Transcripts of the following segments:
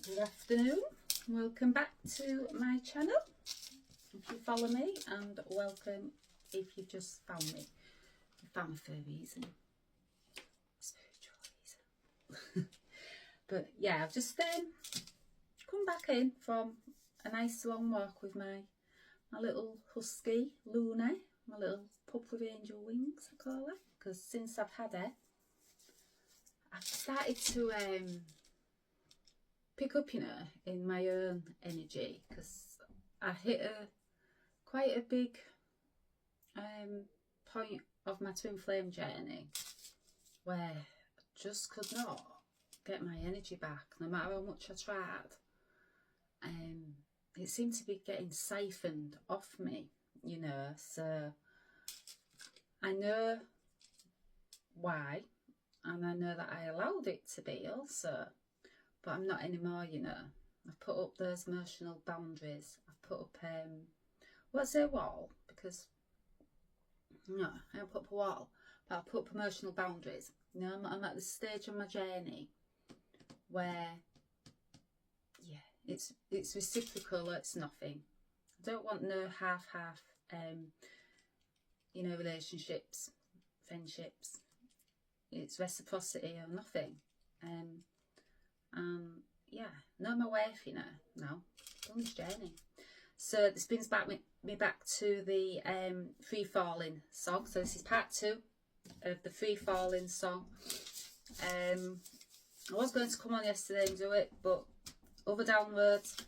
Good afternoon, welcome back to my channel if you follow me, and welcome if you've just found me. You found me for a reason, spiritual reason. But yeah, I've just come back in from a nice long walk with my little husky Luna, my little pup with angel wings I call her, because since I've had her I've started to pick up, you know, in my own energy, because I hit quite a big point of my twin flame journey where I just could not get my energy back, no matter how much I tried. It seemed to be getting siphoned off me, you know, so I know why, and I know that I allowed it to be also. But I'm not anymore, you know. I've put up those emotional boundaries. I've put up, what's a wall? Because, no, I don't put up a wall. But I've put up emotional boundaries. You know, I'm at this stage of my journey where, yeah, it's reciprocal, it's nothing. I don't want no half-half, you know, relationships, friendships. It's reciprocity or nothing. Yeah, know my worth, you know, now, done this journey. So this brings me back to the Free Falling song. So this is part 2 of the Free Falling song. I was going to come on yesterday and do it, but other downloads,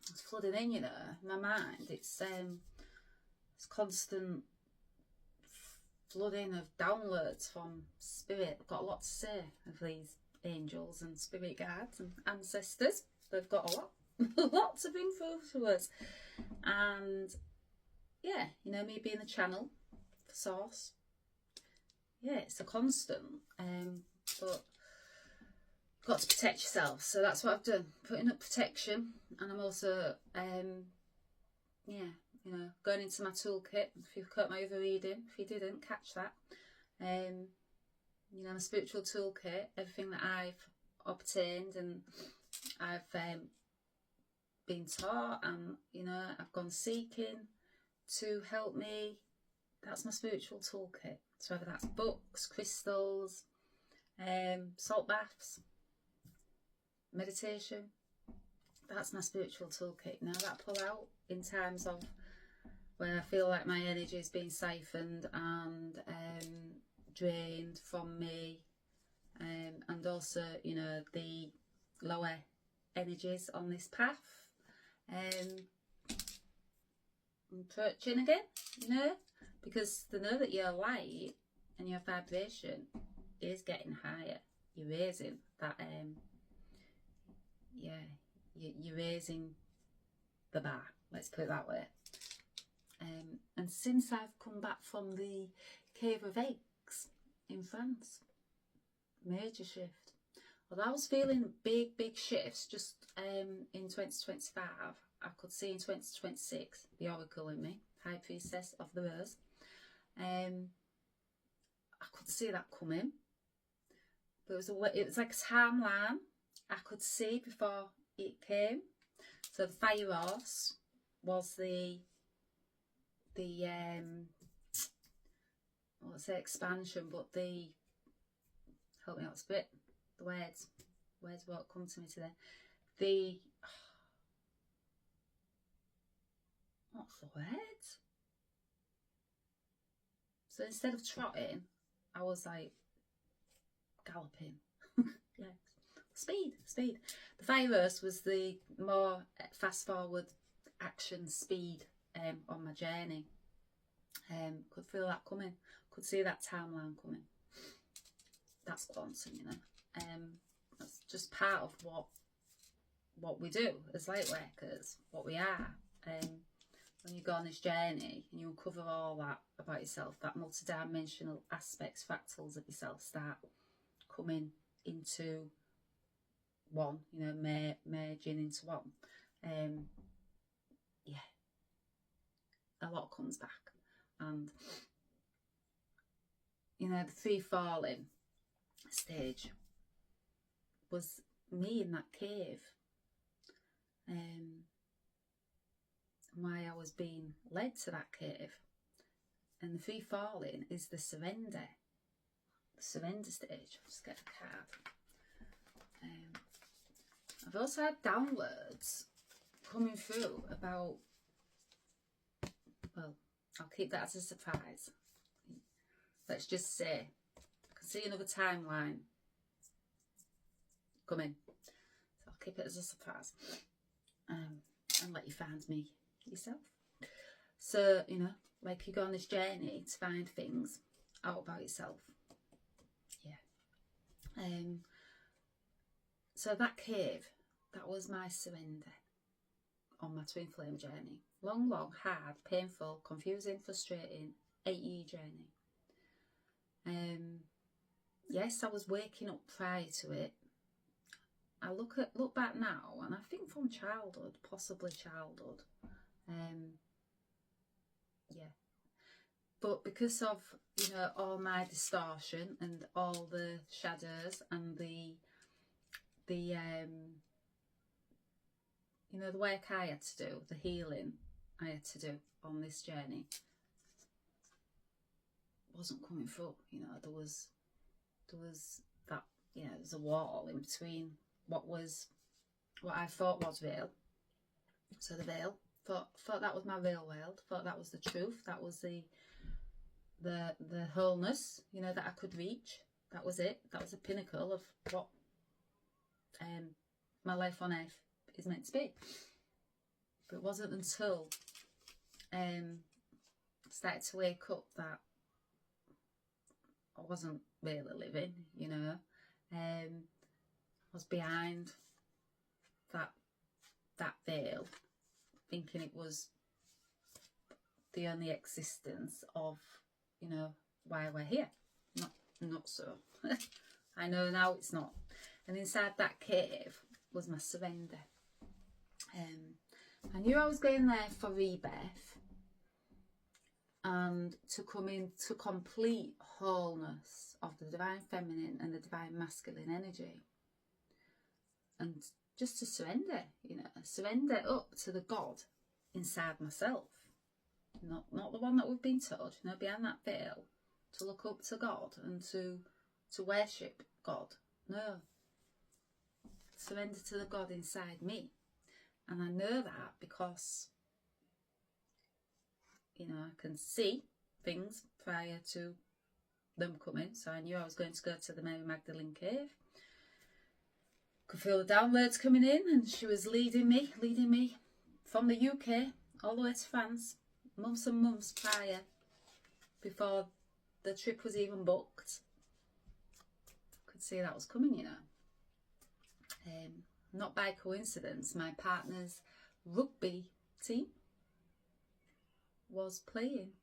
it's flooding in, you know, my mind. It's constant flooding of downloads from spirit. I've got a lot to say of these angels and spirit guides and ancestors. They've got a lot to bring through to us, and yeah, you know, me being the channel for source, yeah, it's a constant, but got to protect yourself. So that's what I've done, putting up protection. And I'm also yeah, you know, going into my toolkit. If you've caught my other reading, if you didn't catch that, you know, my spiritual toolkit, everything that I've obtained and I've been taught, and you know, I've gone seeking to help me. That's my spiritual toolkit. So whether that's books, crystals, salt baths, meditation, that's my spiritual toolkit. Now that I pull out in times of where I feel like my energy is being siphoned and drained from me, and also, you know, the lower energies on this path, I'm approaching again, you know, because they know that your light and your vibration is getting higher. You're raising that, yeah, you're raising the bar, let's put it that way. And since I've come back from the Cave of Eggs in France, major shift. Although I was feeling big shifts just in 2025, I could see in 2026 the oracle in me, High Priestess of the Rose. I could see that coming, but it was like a timeline I could see before it came. So the Fire Horse was the I won't say expansion, but the, help me out a bit, the words won't come to me today. What's the words? So instead of trotting, I was like galloping. Yeah, speed. The Fire Horse was the more fast forward action speed on my journey. Could feel that coming, could see that timeline coming. That's quantum, you know. That's just part of what we do as light workers, what we are. When you go on this journey and you uncover all that about yourself, that multidimensional aspects, fractals of yourself start coming into one, you know, merging into one. Yeah, a lot comes back. And you know, the free falling stage was me in that cave why I was being led to that cave. And the free falling is the surrender stage. I'll just get a card. I've also had downloads coming through about, well, I'll keep that as a surprise. Let's just say, I can see another timeline coming, so I'll keep it as a surprise, and let you find me yourself. So, you know, like you go on this journey to find things out about yourself. Yeah. So that cave, that was my surrender on my twin flame journey. Long, hard, painful, confusing, frustrating 8-year journey. Yes, I was waking up prior to it. I look back now, and I think from childhood, possibly childhood. Yeah. But because of, you know, all my distortion and all the shadows and the you know, the work I had to do, the healing I had to do on this journey, wasn't coming through. You know, there was that, you know, there's a wall in between what I thought was real. So the veil, thought that was my real world, thought that was the truth, that was the wholeness, you know, that I could reach. That was it. That was the pinnacle of what my life on earth is meant to be. But it wasn't until I started to wake up that I wasn't really living, you know. I was behind that veil, thinking it was the only existence of, you know, why we're here. Not so. I know now it's not. And inside that cave was my surrender. I knew I was going there for rebirth and to come into complete wholeness of the divine feminine and the divine masculine energy, and just to surrender, you know, surrender up to the God inside myself, not the one that we've been told, you know, behind that veil, to look up to God and to worship God. No, surrender to the God inside me. And I know that because, you know, I can see things prior to them coming. So I knew I was going to go to the Mary Magdalene cave. Could feel the downloads coming in, and she was leading me from the UK all the way to France, months and months prior, before the trip was even booked. Could see that was coming, you know. Not by coincidence, my partner's rugby team was playing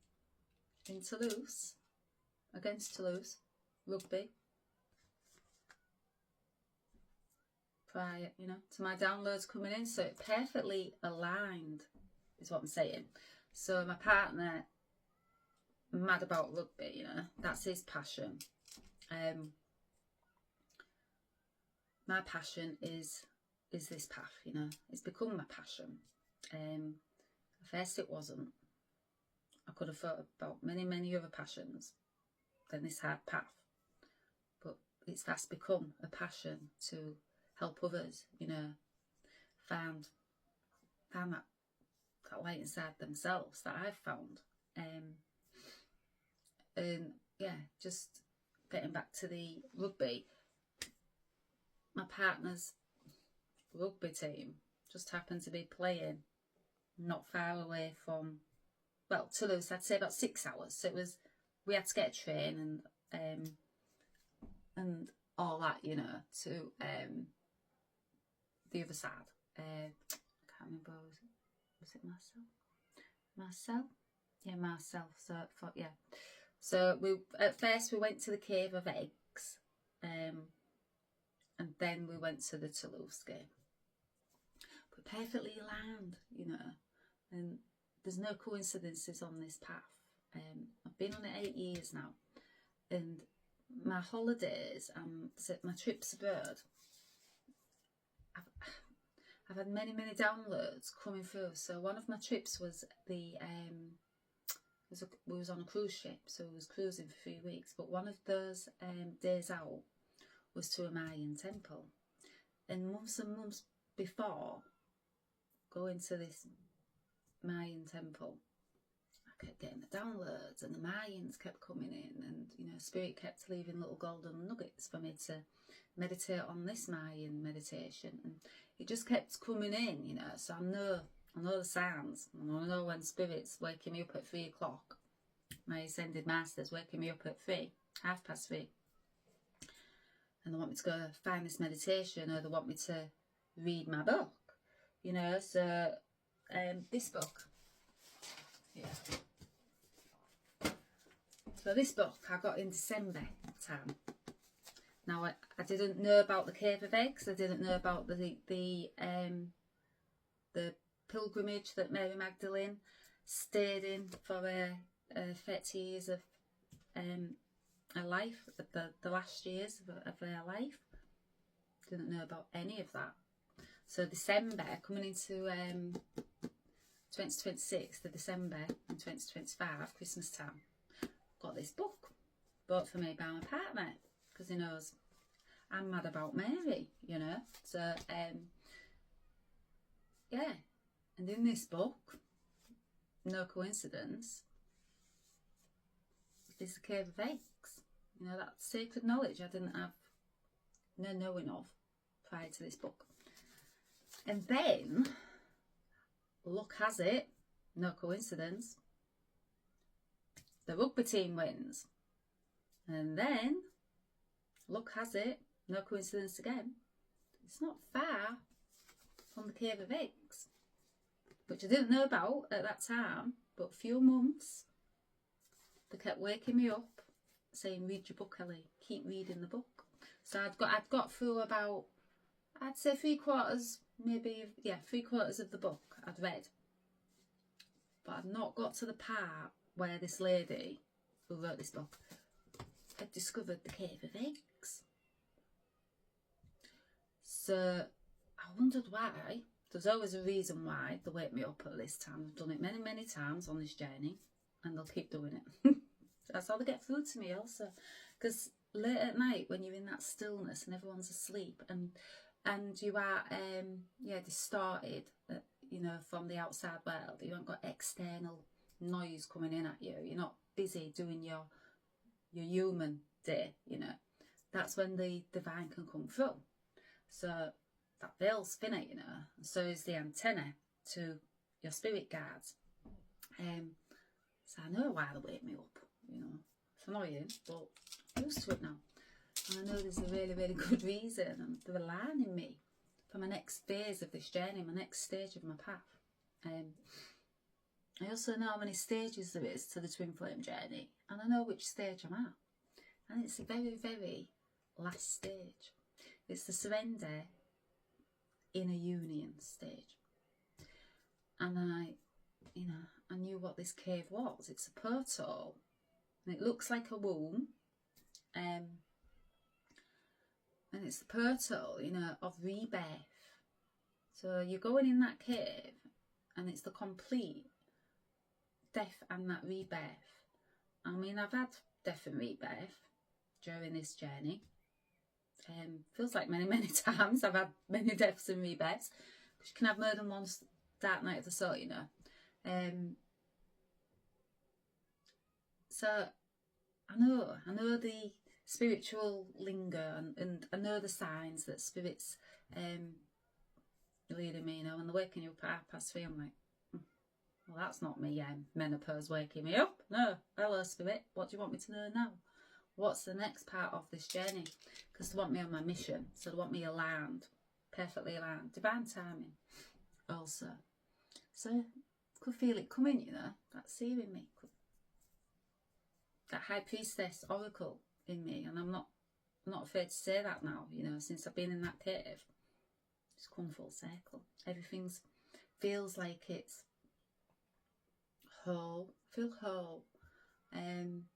in Toulouse, against Toulouse, rugby, prior, you know, to my downloads coming in. So it perfectly aligned, is what I'm saying. So my partner, mad about rugby, you know, that's his passion. My passion is this path, you know. It's become my passion. At first it wasn't. I could have thought about many other passions than this hard path, but it's fast become a passion to help others, you know, find that light inside themselves that I've found. And yeah, just getting back to the rugby, my partner's rugby team just happened to be playing not far away from, well, Toulouse, I'd say about 6 hours. So it was, we had to get a train and all that, you know, to the other side. I can't remember, was it Marcel? Yeah, Marcel. So yeah. So at first we went to the Cave of Eggs, and then we went to the Toulouse game. But perfectly aligned, you know, and there's no coincidences on this path. I've been on it 8 years now, and my holidays, my trips abroad, I I've had many downloads coming through. So one of my trips was we was on a cruise ship, so we was cruising for 3 weeks. But one of those days out was to a Mayan temple, and months before going to this Mayan temple, I kept getting the downloads, and the Mayans kept coming in, and you know, Spirit kept leaving little golden nuggets for me to meditate on this Mayan meditation, and it just kept coming in, you know. So I know the sounds, and I know when Spirit's waking me up at 3 o'clock. My ascended master's waking me up at 3:30, and they want me to go find this meditation, or they want me to read my book, you know. So this book, yeah. So this book I got in December time. Now I didn't know about the Cave of Eggs. I didn't know about the pilgrimage that Mary Magdalene stayed in for 30 years of her life, the last years of her life. Didn't know about any of that. So December, coming into 2026, the December in 2025, Christmas time, got this book bought for me by my partner, because he knows I'm mad about Mary, you know. So yeah, and in this book, no coincidence, is the Cave of Eggs. You know, that sacred knowledge I didn't have no knowing of prior to this book. And then, luck has it, no coincidence, the rugby team wins. And then, luck has it, no coincidence again, it's not far from the Cave of Eggs, which I didn't know about at that time, but a few months, they kept waking me up, saying, read your book, Ellie, keep reading the book. So I'd got through about, I'd say 3/4, maybe, yeah, 3/4 of the book I'd read. But I'd not got to the part where this lady who wrote this book had discovered the Cave of Eggs. So I wondered why. There's always a reason why they wake me up at this time. I've done it many times on this journey, and they'll keep doing it. That's how they get through to me also. Because late at night, when you're in that stillness and everyone's asleep, and you are distorted, you know, from the outside world, you haven't got external noise coming in at you, you're not busy doing your human day, you know, that's when the divine can come through. So that veil's thinner, you know, and so is the antenna to your spirit guards. So I know why they wake me up, you know. It's annoying, but I'm used to it now. And I know there's a really good reason, and they're aligning me for my next phase of this journey, my next stage of my path. I also know how many stages there is to the twin flame journey, and I know which stage I'm at. And it's a very last stage. It's the surrender in a union stage. And I knew what this cave was. It's a portal, and it looks like a womb. And it's the portal, you know, of rebirth. So you're going in that cave, and it's the complete death and that rebirth. I mean, I've had death and rebirth during this journey. Feels like many times I've had many deaths and rebirths, because you can have more than one dark night of the soul, you know. So I know the spiritual lingo, and I know the signs that Spirit's leading me, you know. When they're waking you up at 3:30, I'm like, well, that's not me, menopause waking me up. No, hello Spirit, what do you want me to know now? What's the next part of this journey? Because they want me on my mission, so they want me aligned, perfectly aligned, divine timing also. So could feel it coming, you know, that seer in me, that high priestess oracle in me, and I'm not afraid to say that now, you know, since I've been in that cave. It's come full circle. Everything's feels like it's whole, feel whole. And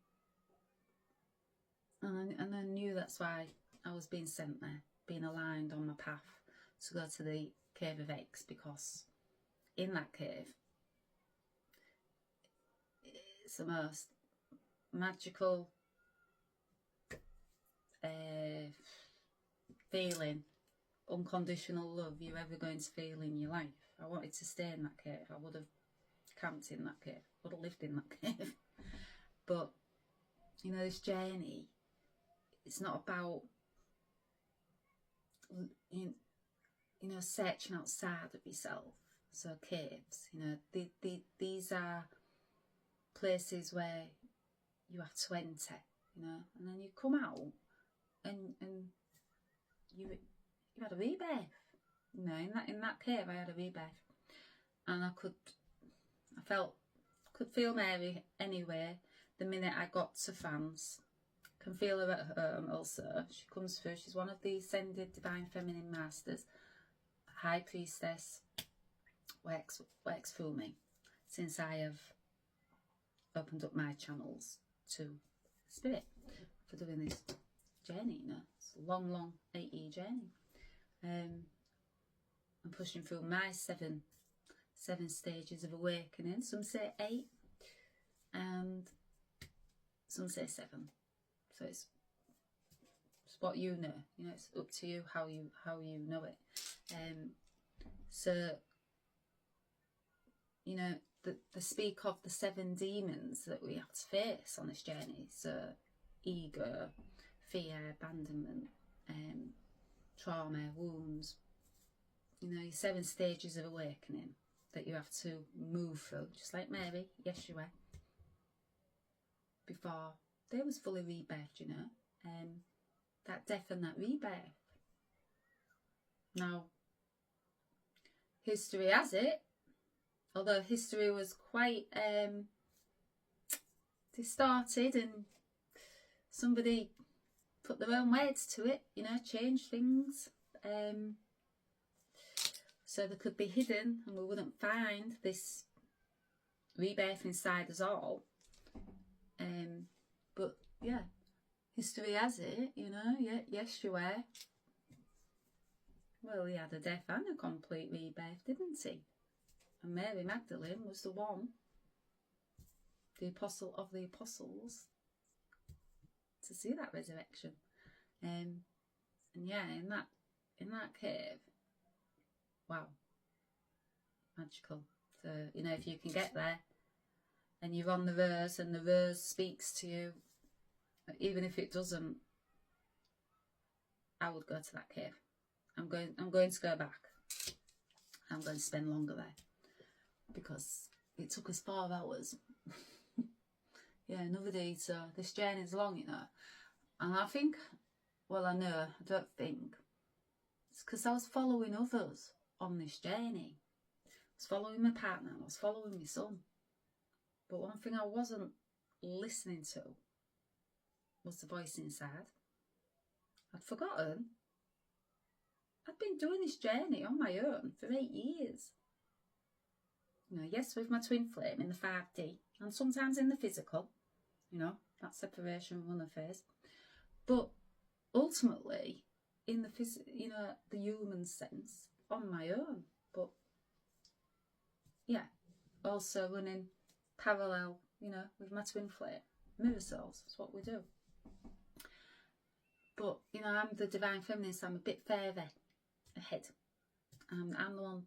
I knew that's why I was being sent there, being aligned on my path to go to the Cave of Eggs, because in that cave it's the most magical feeling, unconditional love you're ever going to feel in your life. I wanted to stay in that cave. I would have camped in that cave, would have lived in that cave. But you know, this journey, it's not about you know, searching outside of yourself. So caves, you know, these are places where you have to enter, you know, and then you come out and you had a rebirth. You know, in that cave I had a rebirth, and I could feel Mary anywhere. The minute I got to France, can feel her at home also. She comes through. She's one of the ascended divine feminine masters, high priestess, works through me since I have opened up my channels to spirit for doing this journey. You know, it's a long 8-year journey. I'm pushing through my seven stages of awakening. Some say 8, and some say 7. So it's what you know. You know, it's up to you how you know it. So you know, they speak of the 7 demons that we have to face on this journey. So ego, fear, abandonment, trauma, wounds. You know, your 7 stages of awakening that you have to move through, just like Mary, Yeshua, before they was fully rebirthed, you know. That death and that rebirth. Now, history has it, although history was quite distorted and somebody put their own words to it, you know, changed things. So they could be hidden and we wouldn't find this rebirth inside us all. But yeah, history has it, you know, yeah, Yeshua, well, he had a death and a complete rebirth, didn't he? And Mary Magdalene was the one, the apostle of the apostles, to see that resurrection. And yeah, in that cave, wow, magical. So, you know, if you can get there and you're on the rose and the rose speaks to you, even if it doesn't, I would go to that cave. I'm going to go back. I'm going to spend longer there because it took us 5 hours. Yeah, another day. So this journey's long, you know. And I think, well, I don't think, it's because I was following others on this journey. I was following my partner, I was following my son. But one thing I wasn't listening to was the voice inside. I'd forgotten. I'd been doing this journey on my own for 8 years. You know, yes, with my twin flame in the 5D and sometimes in the physical, you know, that separation runner phase. But ultimately, in the you know, the human sense, on my own. But yeah, also running parallel, you know, with my twin flame. Mirror souls, that's what we do. But, you know, I'm the divine feminine, so I'm a bit further ahead. And I'm the one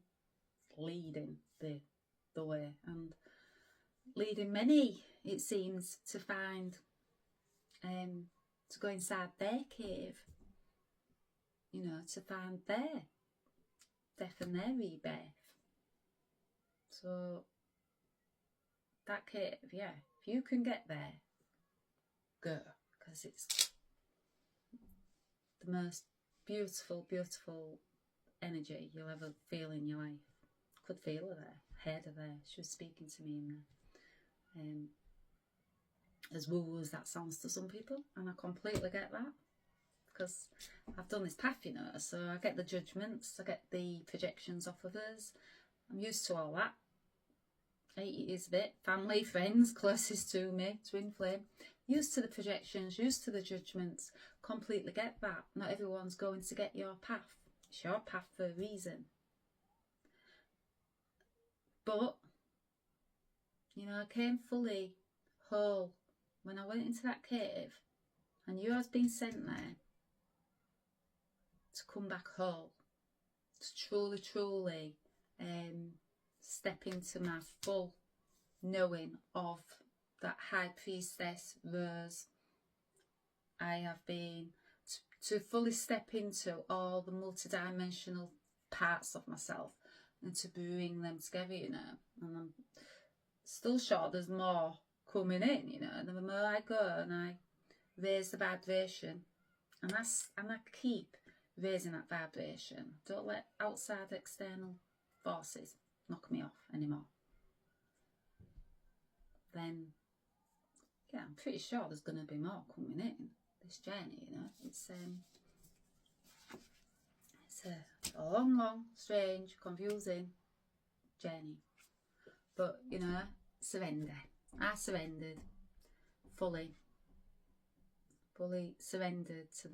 leading the way and leading many, it seems, to find, to go inside their cave, you know, to find their death and their rebirth. So that cave, yeah, if you can get there, go, because it's the most beautiful energy you'll ever feel in your life. Could feel her there, heard her there. She was speaking to me in there. As woo-woo as that sounds to some people, and I completely get that, because I've done this path, you know, so I get the judgments, I get the projections off of us. I'm used to all that. 8 years of it, family, friends, closest to me, twin flame, used to the projections, used to the judgments, completely get that. Not everyone's going to get your path, It's your path for a reason. But, you know, I came fully whole when I went into that cave. I knew I was being sent there to come back whole. To truly step into my full knowing of that high priestess Rose. I have been to fully step into all the multidimensional parts of myself and to bring them together, you know. And I'm still sure there's more coming in, you know. And the more I go and I raise the vibration, and I keep raising that vibration. Don't let outside external forces knock me off anymore. Then, yeah, I'm pretty sure there's going to be more coming in this journey, you know. It's a long, strange, confusing journey. But, you know, surrender. I surrendered fully surrendered to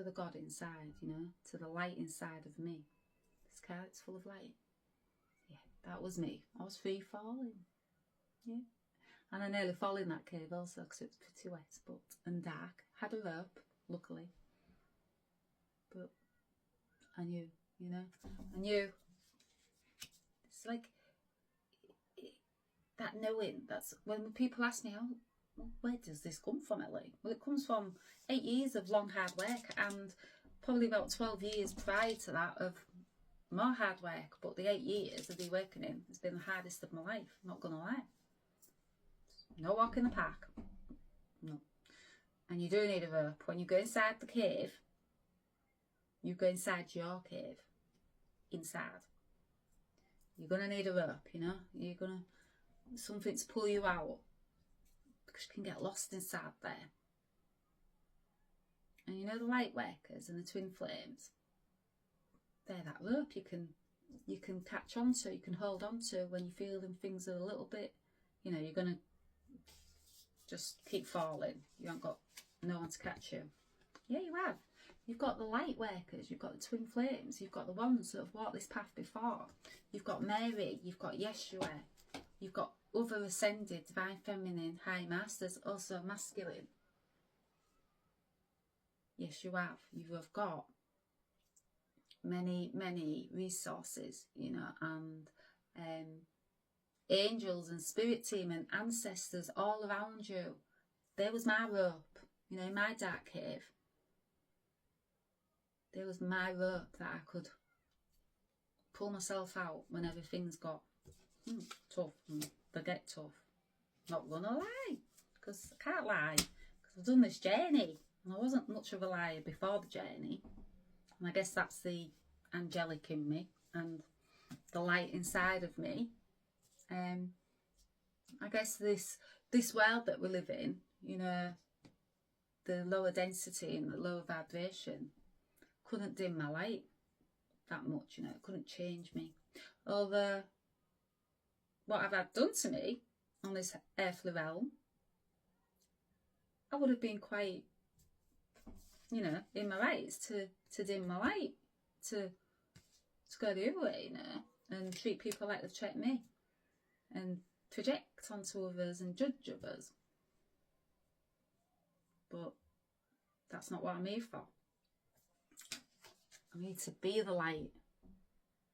the God inside, you know, to the light inside of me. This car, it's full of light. Yeah, that was me. I was free falling. Yeah. And I nearly fell in that cave also because it was pretty wet and dark. Had a rope, luckily. But I knew, you know, I knew. It's like that knowing. That's when people ask me, oh, where does this come from, Ellie? Well, it comes from 8 years of long hard work and probably about 12 years prior to that of more hard work. But the 8 years of the awakening has been the hardest of my life, not gonna lie. No walk in the park. No. And you do need a rope. When you go inside the cave, you go inside your cave. Inside. You're gonna need a rope, you know? You're gonna something to pull you out. Because you can get lost inside there. And you know the light workers and the twin flames? They're that rope you can catch onto, you can hold onto when you feel them things are a little bit, you know, you're gonna just keep falling. You haven't got no one to catch you. Yeah, you have. You've got the light workers, you've got the twin flames, you've got the ones that have walked this path before. You've got Mary, you've got Yeshua, you've got other ascended, divine feminine, high masters, also masculine. Yes, you have. You have got many resources, you know, and angels and spirit team and ancestors all around you. There was my rope, you know, in my dark cave. There was my rope that I could pull myself out when everything's got tough. They get tough. Not gonna lie, because I can't lie, because I've done this journey and I wasn't much of a liar before the journey, and I guess that's the angelic in me and the light inside of me. I guess this world that we live in, you know, the lower density and the lower vibration couldn't dim my light that much, you know, it couldn't change me. Although what I've had done to me on this earthly realm, I would have been quite, you know, in my rights to dim my light, to go the other way, you know, and treat people like they've treated me, and project onto others and judge others. But that's not what I'm here for. I'm here to be the light,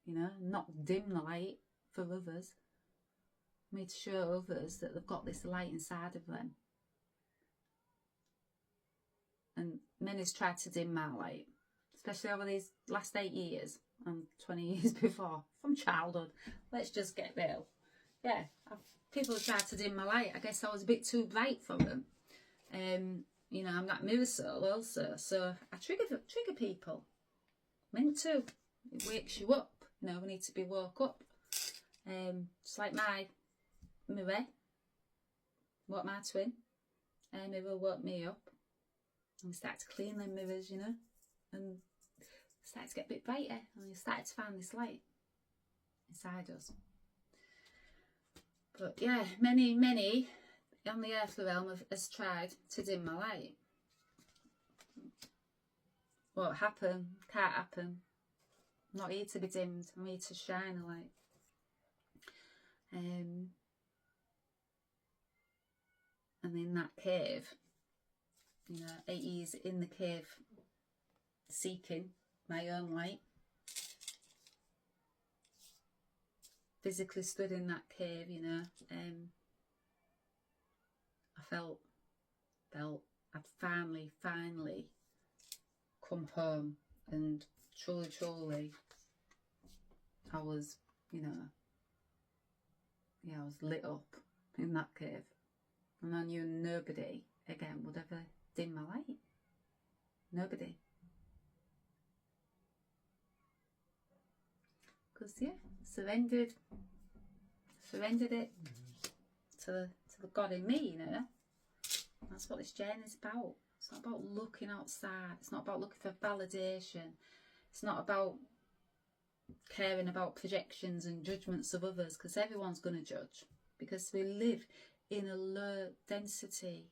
you know, not dim the light for others. I'm here to show others that they've got this light inside of them. And many's tried to dim my light, especially over these last 8 years and 20 years before, from childhood. Let's just get real. Yeah, people have tried to dim my light. I guess I was a bit too bright for them. You know, I'm that mirror soul also, so I trigger people. Meant to. It wakes you up. You know, we need to be woke up. Just like my mirror, woke my twin, mirror woke me up. And we started to clean them mirrors, you know, and started to get a bit brighter, and we started to find this light inside us. But yeah, many on the earthly realm has tried to dim my light. Won't happen, can't happen. I'm not here to be dimmed. I'm here to shine a light. And in that cave, you know, 8 years in the cave, seeking my own light. Physically stood in that cave, you know. I felt I'd finally come home, and truly I was, you know, yeah, I was lit up in that cave, and I knew nobody again would ever dim my light. Nobody. Because yeah, surrendered it to the God in me, you know. That's what this journey's about. It's not about looking outside. It's not about looking for validation. It's not about caring about projections and judgments of others, because everyone's going to judge, because we live in a low density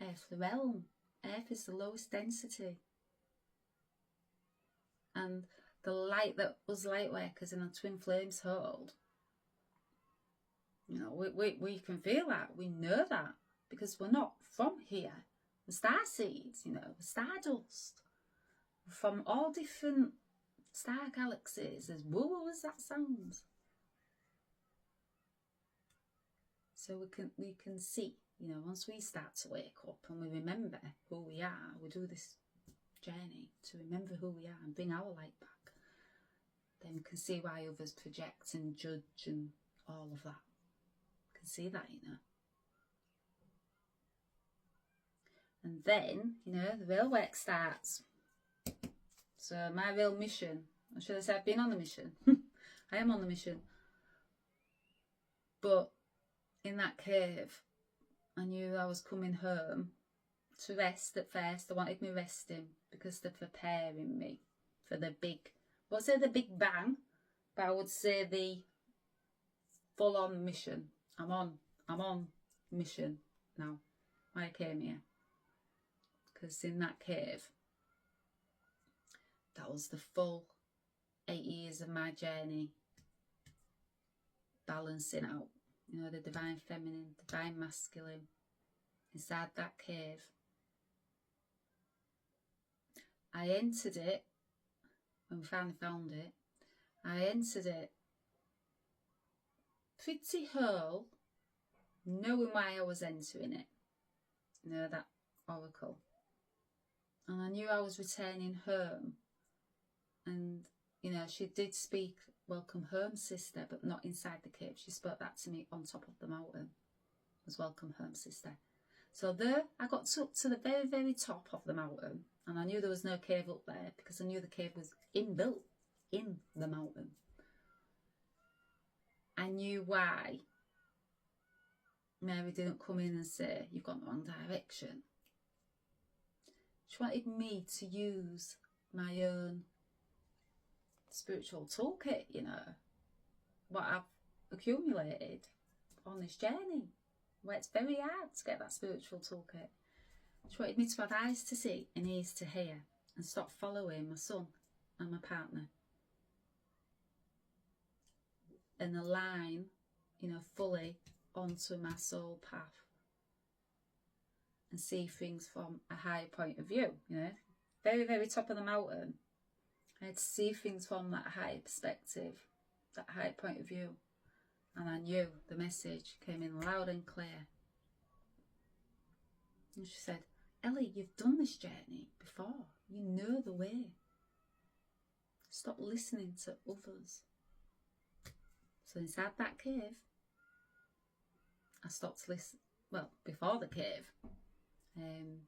earth realm. Earth is the lowest density, and the light that us light workers in our twin flames hold, you know, we can feel that. We know that, because we're not from here. We're star seeds, you know, we're stardust. We're from all different star galaxies, as woo as that sounds. So we can see, you know, once we start to wake up and we remember who we are, we do this journey to remember who we are and bring our light back, then we can see why others project and judge and all of that. We can see that, you know. And then, you know, the real work starts. So my real mission, or should I say I've been on the mission? I am on the mission. But in that cave, I knew I was coming home to rest at first. They wanted me resting because they're preparing me for the big, I would say the big bang, but I would say the full-on mission. I'm on mission now. I came here. Because in that cave, that was the full 8 years of my journey, balancing out, you know, the divine feminine, divine masculine, inside that cave. I entered it, when we finally found it, I entered it pretty whole, knowing why I was entering it, you know, that oracle. And I knew I was returning home. And, you know, she did speak, welcome home, sister, but not inside the cave. She spoke that to me on top of the mountain, was welcome home, sister. So there, I got up to the very, very top of the mountain. And I knew there was no cave up there, because I knew the cave was inbuilt in the mountain. I knew why Mary didn't come in and say, you've gone the wrong direction. She wanted me to use my own spiritual toolkit, you know, what I've accumulated on this journey, where it's very hard to get that spiritual toolkit. She wanted me to have eyes to see and ears to hear, and stop following my son and my partner, and align, you know, fully onto my soul path, and see things from a higher point of view, you know, very, very top of the mountain. I had to see things from that higher perspective, that higher point of view. And I knew the message came in loud and clear. And she said, Ellie, you've done this journey before. You know the way. Stop listening to others. So inside that cave, I stopped listening. Well, before the cave, when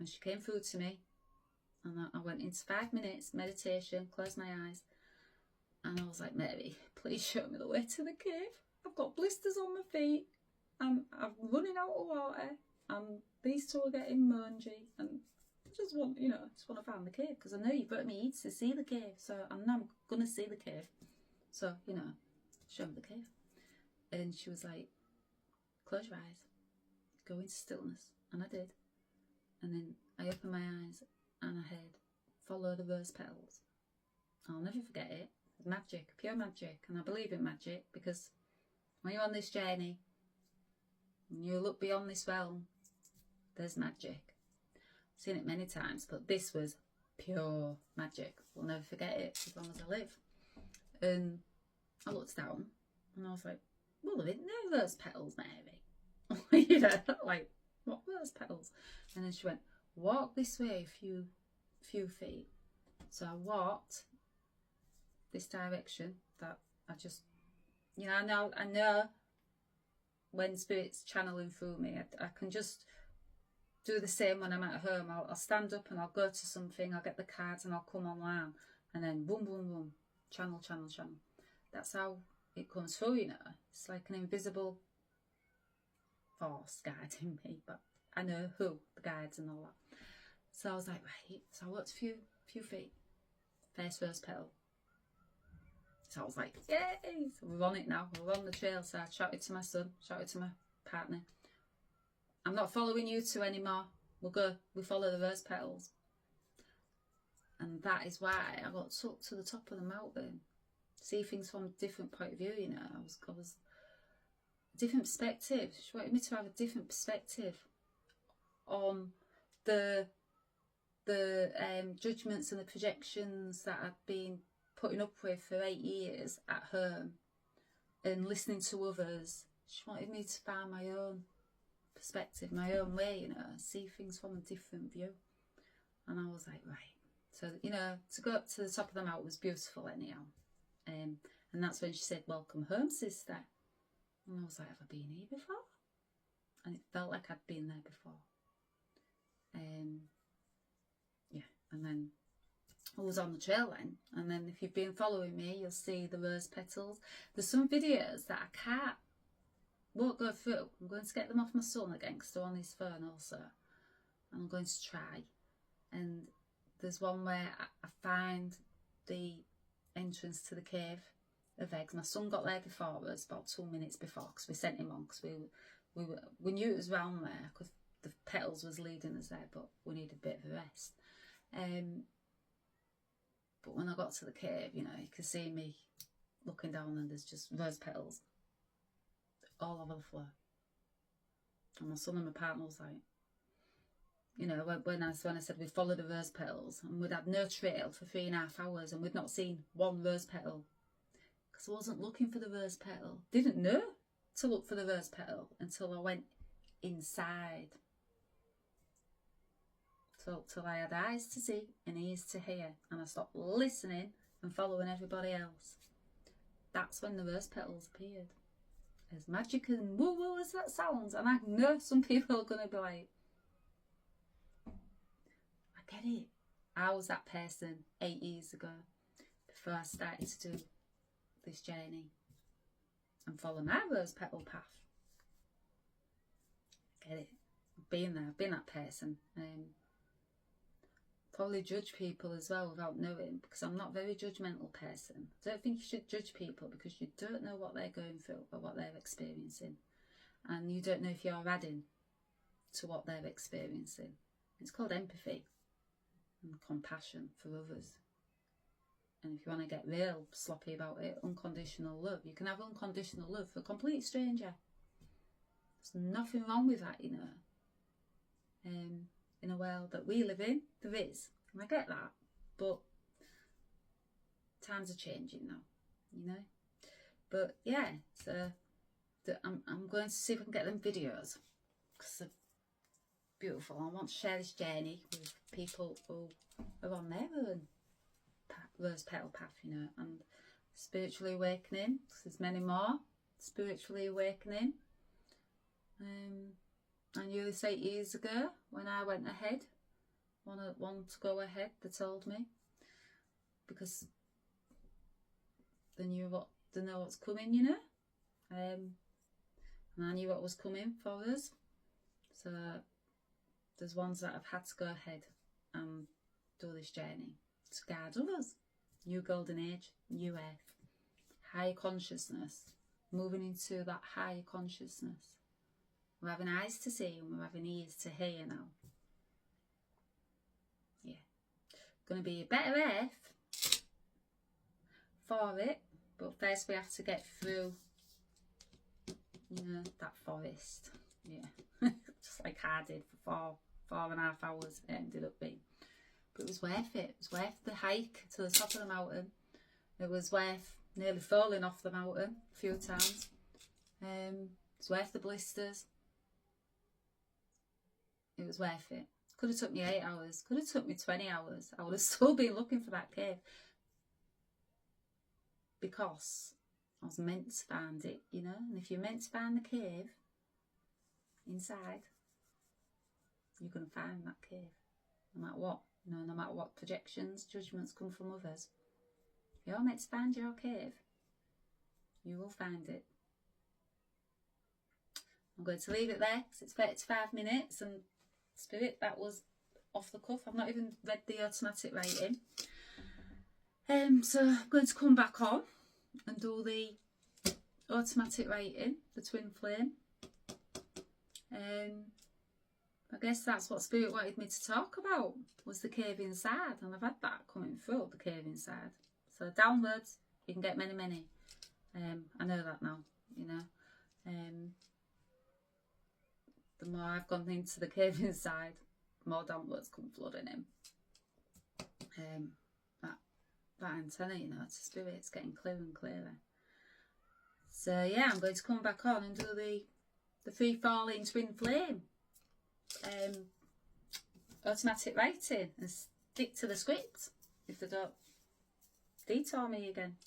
she came through to me, and I went into 5 minutes meditation, closed my eyes, and I was like, Mary, please show me the way to the cave. I've got blisters on my feet, and I'm running out of water, and these two are getting mangy, and I just want, you know, just want to find the cave, because I know you've brought me to see the cave, so I know I'm going to see the cave. So, you know, show me the cave. And she was like, close your eyes, go into stillness. And I did. And then I opened my eyes and I heard follow the rose petals. I'll never forget it. Magic, pure magic. And I believe in magic, because when you're on this journey and you look beyond this realm, there's magic. I've seen it many times, but this was pure magic. We'll never forget it as long as I live. And I looked down and I was like, well, there ain't no rose petals, Mary. You know, like, what rose petals? And then she went, walk this way a few feet. So I walked this direction that I just, you know, I know when spirit's channeling through me, I can just do the same when I'm at home. I'll stand up and I'll go to something, I'll get the cards and I'll come online, and then boom, boom, boom, channel. That's how it comes through, you know. It's like an invisible force guiding me, but I know who, the guides and all that. So I was like, right, so I walked a few feet, first rose petal. So I was like, yay, so we're on it now, we're on the trail. So I shouted to my son, shouted to my partner, I'm not following you two anymore, we follow the rose petals. And that is why I got took to the top of the mountain, see things from a different point of view, you know. I was different perspective. She wanted me to have a different perspective on the judgments and the projections that I've been putting up with for 8 years at home and listening to others. She wanted me to find my own perspective, my own way, you know, see things from a different view. And I was like, right. So, you know, to go up to the top of the mountain was beautiful anyhow. And that's when she said, welcome home, sister. And I was like, have I been here before? And it felt like I'd been there before. Yeah, and then I was on the trail then. And then if you've been following me, you'll see the rose petals. There's some videos that I won't go through. I'm going to get them off my son again, because they're on his phone also. And I'm going to try. And there's one where I find the entrance to the cave of eggs. My son got there before us, about 2 minutes before, because we sent him on, because we knew it was round there, because the petals was leading us there, but we needed a bit of a rest. But when I got to the cave, you know, you could see me looking down, and there's just rose petals all over the floor. And my son and my partner was like, you know, when I said we followed the rose petals, and we'd had no trail for 3.5 hours, and we'd not seen one rose petal, because I wasn't looking for the rose petal. Didn't know to look for the rose petal until I went inside. So till I had eyes to see and ears to hear, and I stopped listening and following everybody else. That's when the rose petals appeared. As magic and woo-woo as that sounds, and I know some people are going to be like, I get it. I was that person 8 years ago, before I started to do this journey and follow my rose petal path. Get it. I've been there. I've been that person. Probably judge people as well without knowing, because I'm not a very judgmental person. I don't think you should judge people, because you don't know what they're going through or what they're experiencing, and you don't know if you're adding to what they're experiencing. It's called empathy and compassion for others. And if you want to get real sloppy about it, unconditional love. You can have unconditional love for a complete stranger. There's nothing wrong with that, you know. In a world that we live in, there is. And I get that. But times are changing now, you know. But yeah, so I'm going to see if I can get them videos, because they're beautiful. I want to share this journey with people who are on their own rose petal path, you know, and spiritually awakening, because there's many more spiritually awakening. I knew this 8 years ago when I went ahead, want to go ahead, they told me, because they know what's coming, you know, and I knew what was coming for us. So there's ones that have had to go ahead and do this journey to guide others. New golden age, new earth, higher consciousness, moving into that higher consciousness. We're having eyes to see and we're having ears to hear now. Yeah. going to be a better earth for it, but first we have to get through, you know, that forest. Yeah, just like I did for 4.5 hours it ended up being. But it was worth it. It was worth the hike to the top of the mountain. It was worth nearly falling off the mountain a few times. It's worth the blisters. It was worth it. Could have took me 8 hours. Could have took me 20 hours. I would have still been looking for that cave. Because I was meant to find it, you know. And if you're meant to find the cave inside, you're going to find that cave. No matter what. You know, no matter what projections, judgments come from others. If you're meant to find your cave, you will find it. I'm going to leave it there because it's 35 minutes and Spirit, that was off the cuff. I've not even read the automatic rating. So I'm going to come back on and do the automatic rating, the twin flame. I guess that's what Spirit wanted me to talk about, was the cave inside, and I've had that coming through, the cave inside. So downloads, you can get many. I know that now, you know. The more I've gone into the cave inside, the more downloads come flooding in. That antenna, you know, to Spirit, it's getting clearer and clearer. So yeah, I'm going to come back on and do the free falling twin flame automatic writing and stick to the script if they don't detour me again.